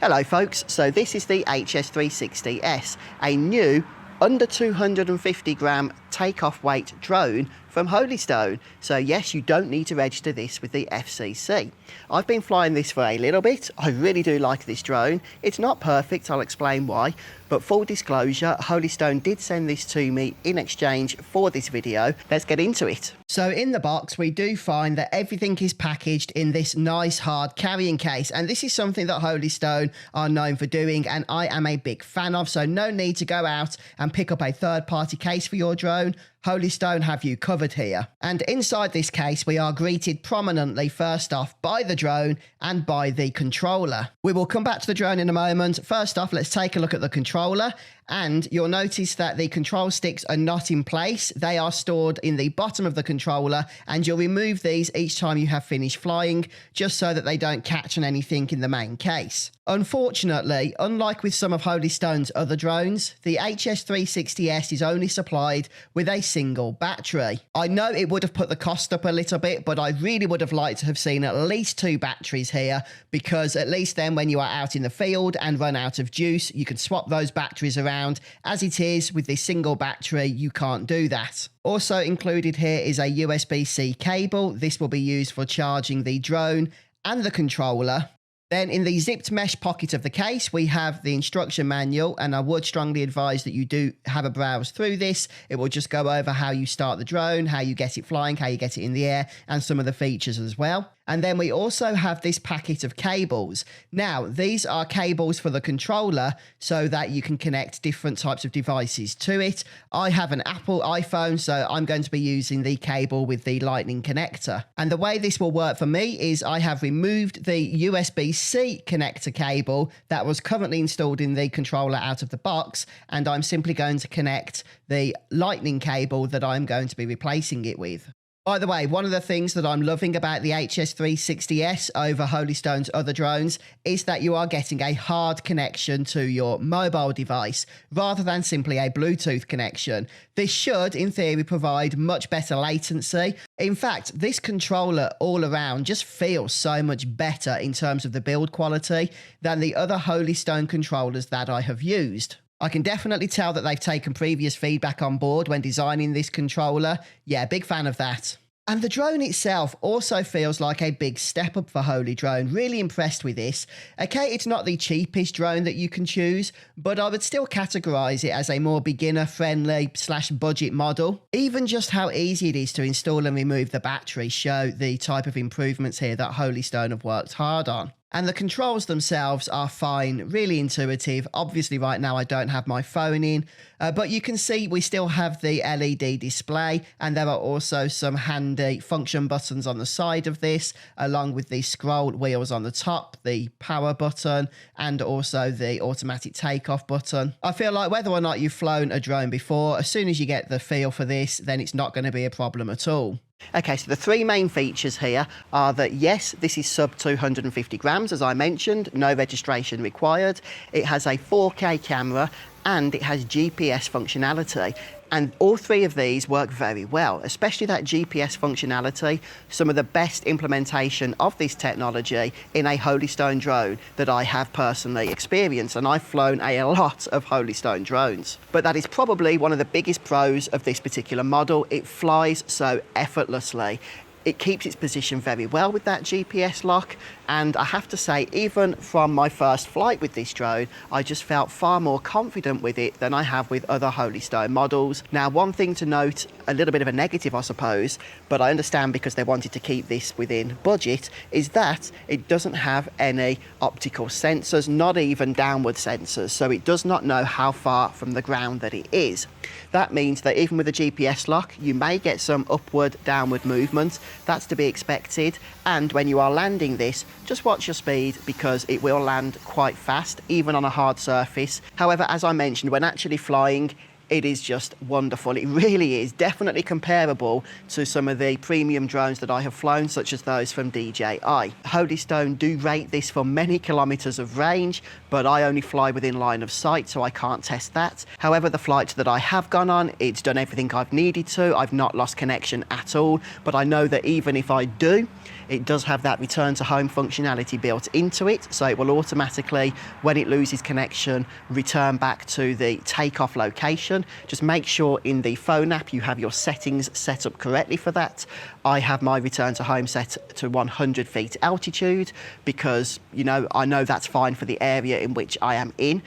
Hello folks, so this is the HS360s, a new under 250 gram takeoff weight drone from Holystone. So yes, you don't need to register this with the FCC. I've been flying this for a little bit. I really do like this drone. It's not perfect, I'll explain why, but full disclosure, Holystone did send this to me in exchange for this video. Let's get into it. So in the box, we do find that everything is packaged in this nice hard carrying case, and this is something that Holystone are known for doing, and I am a big fan of, so no need to go out and pick up a third-party case for your drone. Holystone have you covered here. And inside this case, we are greeted prominently first off by the drone and by the controller. We will come back to the drone in a moment. First off, let's take a look at the controller. And you'll notice that the control sticks are not in place. They are stored in the bottom of the controller, and you'll remove these each time you have finished flying, just so that they don't catch on anything in the main case. Unfortunately, unlike with some of Holystone's other drones, the HS360s is only supplied with a single battery. I know it would have put the cost up a little bit, but I really would have liked to have seen at least 2 batteries here, because at least then when you are out in the field and run out of juice, you can swap those batteries around. As it is, with this single battery, you can't do that. Also included here is a USB-C cable. This will be used for charging the drone and the controller. Then in the zipped mesh pocket of the case, we have the instruction manual, and I would strongly advise that you do have a browse through this. It will just go over how you start the drone, how you get it flying, how you get it in the air, and some of the features as well. And then we also have this packet of cables. Now, these are cables for the controller so that you can connect different types of devices to it. I have an Apple iPhone, so I'm going to be using the cable with the Lightning connector. And the way this will work for me is I have removed the USB-C connector cable that was currently installed in the controller out of the box, and I'm simply going to connect the Lightning cable that I'm going to be replacing it with. By the way, one of the things that I'm loving about the HS360s over Holystone's other drones is that you are getting a hard connection to your mobile device rather than simply a Bluetooth connection. This should, in theory, provide much better latency. In fact, this controller all around just feels so much better in terms of the build quality than the other Holystone controllers that I have used. I can definitely tell that they've taken previous feedback on board when designing this controller. Yeah, big fan of that. And the drone itself also feels like a big step up for Holystone. Really impressed with this. Okay, it's not the cheapest drone that you can choose, but I would still categorize it as a more beginner-friendly / budget model. Even just how easy it is to install and remove the battery show the type of improvements here that Holystone have worked hard on. And the controls themselves are fine, really intuitive. Obviously right now I don't have my phone in, but you can see we still have the LED display, and there are also some handy function buttons on the side of this, along with the scroll wheels on the top, the power button, and also the automatic takeoff button. I feel like whether or not you've flown a drone before, as soon as you get the feel for this, then it's not going to be a problem at all. Okay, so the 3 main features here are that, yes, this is sub 250 grams, as I mentioned, no registration required. It has a 4K camera and it has GPS functionality. And all 3 of these work very well, especially that GPS functionality, some of the best implementation of this technology in a Holystone drone that I have personally experienced, and I've flown a lot of Holystone drones. But that is probably one of the biggest pros of this particular model. It flies so effortlessly. It keeps its position very well with that GPS lock, and I have to say, even from my first flight with this drone, I just felt far more confident with it than I have with other Holystone models. Now, one thing to note, a little bit of a negative I suppose, but I understand because they wanted to keep this within budget, is that it doesn't have any optical sensors, not even downward sensors, so it does not know how far from the ground that it is. That means that even with a GPS lock, you may get some upward, downward movement. That's to be expected. And when you are landing this, just watch your speed, because it will land quite fast, even on a hard surface. However, as I mentioned, when actually flying, it is just wonderful. It really is definitely comparable to some of the premium drones that I have flown, such as those from DJI. Holystone do rate this for many kilometers of range, but I only fly within line of sight, so I can't test that. However, the flights that I have gone on, it's done everything I've needed to. I've not lost connection at all, but I know that even if I do, it does have that return to home functionality built into it, so it will automatically, when it loses connection, return back to the takeoff location. Just make sure in the phone app you have your settings set up correctly for that. I have my return to home set to 100 feet altitude because, you know, I know that's fine for the area in which I am in.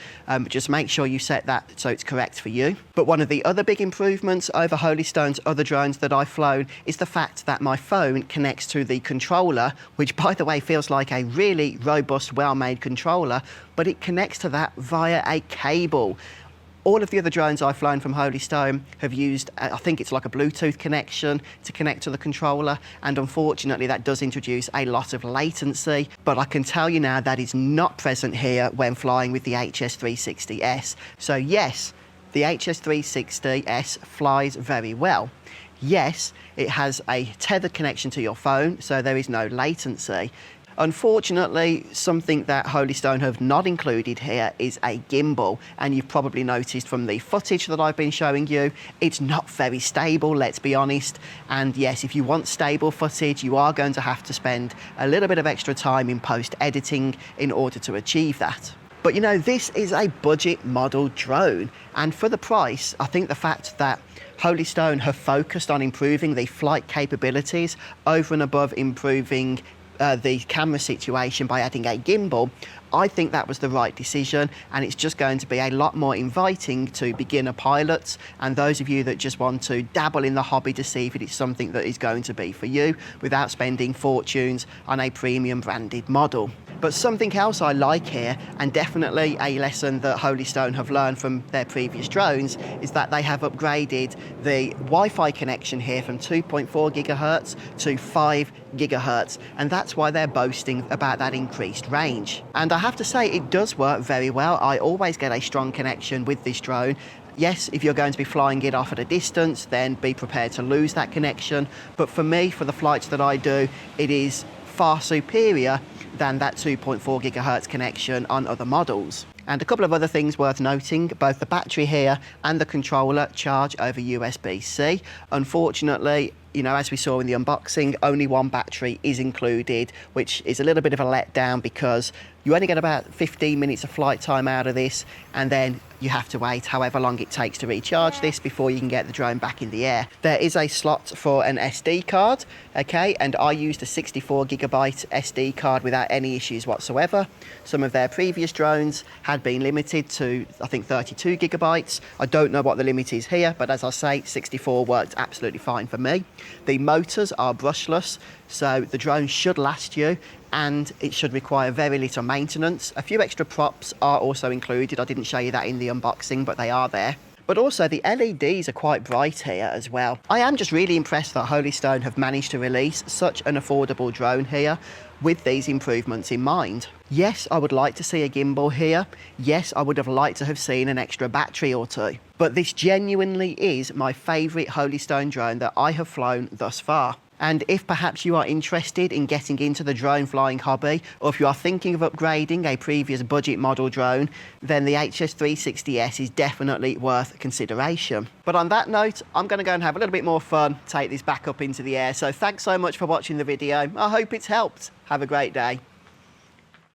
Just make sure you set that so it's correct for you. But one of the other big improvements over Holystone's other drones that I've flown is the fact that my phone connects to the controller, which, by the way, feels like a really robust, well-made controller, but it connects to that via a cable. All of the other drones I've flown from Holystone have used, I think it's like a Bluetooth connection to connect to the controller, and unfortunately that does introduce a lot of latency, but I can tell you now that is not present here when flying with the HS360s. So yes, the HS360s flies very well. Yes, it has a tethered connection to your phone, so there is no latency. Unfortunately, something that Holystone have not included here is a gimbal, and you've probably noticed from the footage that I've been showing you, it's not very stable, let's be honest. And yes, if you want stable footage, you are going to have to spend a little bit of extra time in post-editing in order to achieve that. But you know, this is a budget model drone, and for the price, I think the fact that Holystone have focused on improving the flight capabilities over and above improving the camera situation by adding a gimbal, I think that was the right decision, and it's just going to be a lot more inviting to beginner pilots and those of you that just want to dabble in the hobby to see if it is something that is going to be for you without spending fortunes on a premium branded model. But something else I like here, and definitely a lesson that Holystone have learned from their previous drones, is that they have upgraded the Wi-Fi connection here from 2.4 gigahertz to 5 gigahertz, and that's why they're boasting about that increased range. And I have to say, it does work very well. I always get a strong connection with this drone. Yes, if you're going to be flying it off at a distance, then be prepared to lose that connection. But for me, for the flights that I do, it is far superior than that 2.4 gigahertz connection on other models. And a couple of other things worth noting, both the battery here and the controller charge over USB-C. Unfortunately, you know, as we saw in the unboxing, only one battery is included, which is a little bit of a letdown because you only get about 15 minutes of flight time out of this, and then you have to wait however long it takes to recharge this before you can get the drone back in the air. There is a slot for an SD card, okay, and I used a 64 gigabyte SD card without any issues whatsoever. Some of their previous drones had been limited to, I think, 32 gigabytes. I don't know what the limit is here, but as I say, 64 worked absolutely fine for me. The motors are brushless, so the drone should last you, and it should require very little maintenance. A few extra props are also included. I didn't show you that in the unboxing, but they are there. But also the LEDs are quite bright here as well. I am just really impressed that Holystone have managed to release such an affordable drone here with these improvements in mind. Yes, I would like to see a gimbal here. Yes, I would have liked to have seen an extra battery or two. But this genuinely is my favourite Holystone drone that I have flown thus far. And if perhaps you are interested in getting into the drone flying hobby, or if you are thinking of upgrading a previous budget model drone, then the HS360s is definitely worth consideration. But on that note, I'm going to go and have a little bit more fun, take this back up into the air. So thanks so much for watching the video. I hope it's helped. Have a great day.